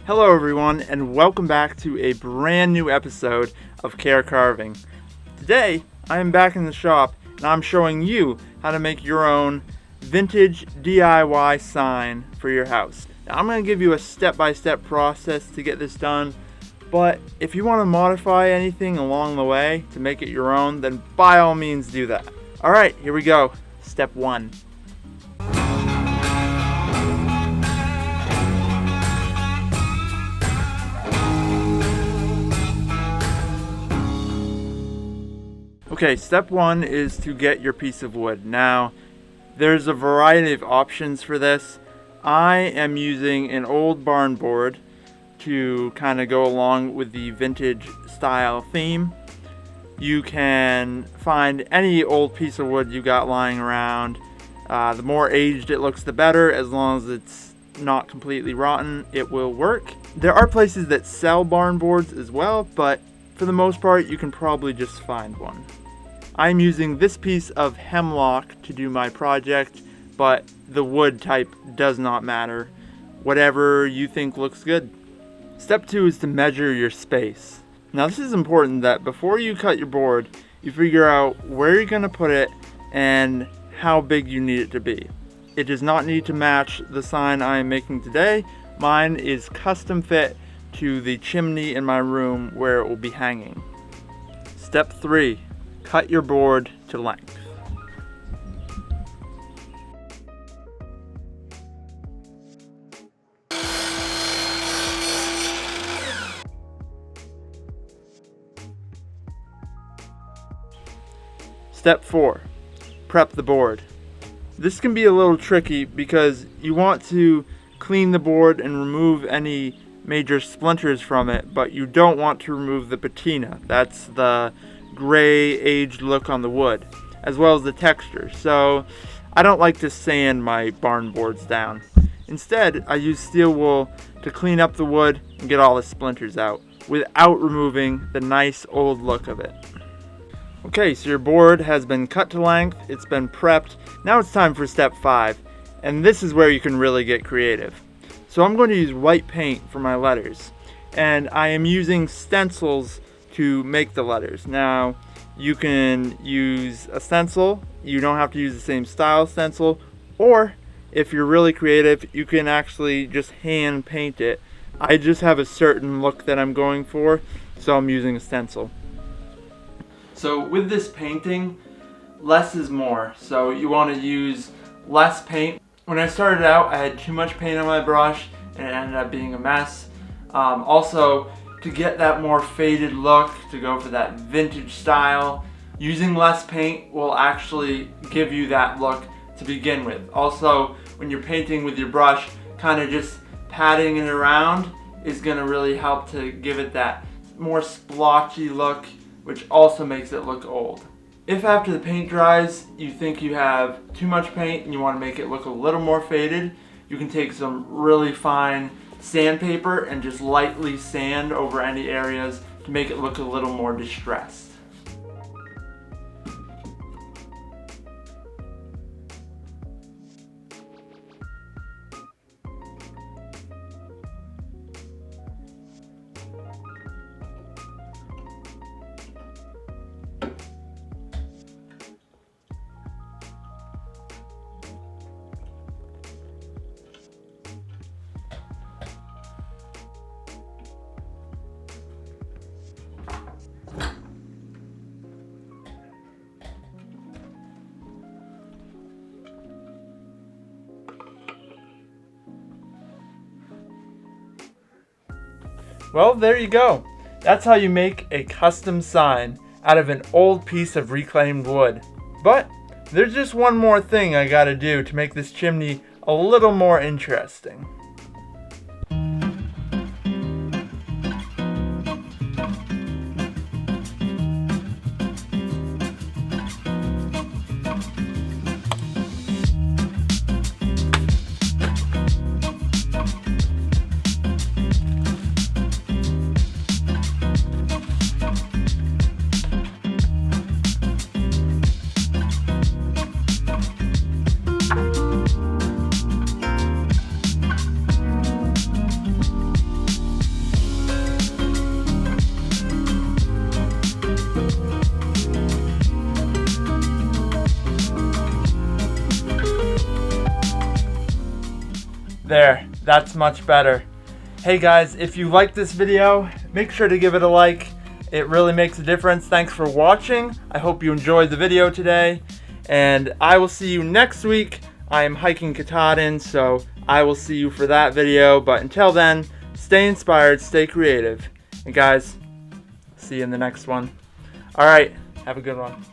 Hello everyone, and welcome back to a brand new episode of Care Carving. Today, I am back in the shop, and I'm showing you how to make your own vintage DIY sign for your house. Now, I'm going to give you a step-by-step process to get this done, but if you want to modify anything along the way to make it your own, then by all means do that. Alright, here we go. Step 1. Okay, step 1 is to get your piece of wood. Now, there's a variety of options for this. I am using an old barn board to kind of go along with the vintage style theme. You can find any old piece of wood you got lying around. The more aged it looks, the better. As long as it's not completely rotten, it will work. There are places that sell barn boards as well, but for the most part, you can probably just find one. I'm using this piece of hemlock to do my project, but the wood type does not matter. Whatever you think looks good. Step 2 is to measure your space. Now this is important that before you cut your board, you figure out where you're going to put it and how big you need it to be. It does not need to match the sign I am making today. Mine is custom fit to the chimney in my room where it will be hanging. Step 3. Cut your board to length. Step 4. Prep the board. This can be a little tricky because you want to clean the board and remove any major splinters from it, but you don't want to remove the patina. That's the gray aged look on the wood, as well as the texture. So I don't like to sand my barn boards down. Instead, I use steel wool to clean up the wood and get all the splinters out without removing the nice old look of it. Okay, so your board has been cut to length, it's been prepped. Now it's time for step 5, and this is where you can really get creative. So I'm going to use white paint for my letters, and I am using stencils to make the letters. Now, you can use a stencil, you don't have to use the same style stencil, or if you're really creative, you can actually just hand paint it. I just have a certain look that I'm going for, so I'm using a stencil. So with this painting, less is more. So you want to use less paint. When I started out, I had too much paint on my brush and it ended up being a mess. Also, to get that more faded look, to go for that vintage style, using less paint will actually give you that look to begin with. Also, when you're painting with your brush, kind of just patting it around is going to really help to give it that more splotchy look, which also makes it look old. If after the paint dries, you think you have too much paint and you want to make it look a little more faded, you can take some really fine sandpaper and just lightly sand over any areas to make it look a little more distressed. Well, there you go. That's how you make a custom sign out of an old piece of reclaimed wood. But there's just one more thing I gotta do to make this chimney a little more interesting. There, that's much better. Hey guys, if you liked this video, make sure to give it a like. It really makes a difference. Thanks for watching. I hope you enjoyed the video today, and I will see you next week. I am hiking Katahdin, so I will see you for that video. But until then, stay inspired, stay creative. And guys, see you in the next one. Alright, have a good one.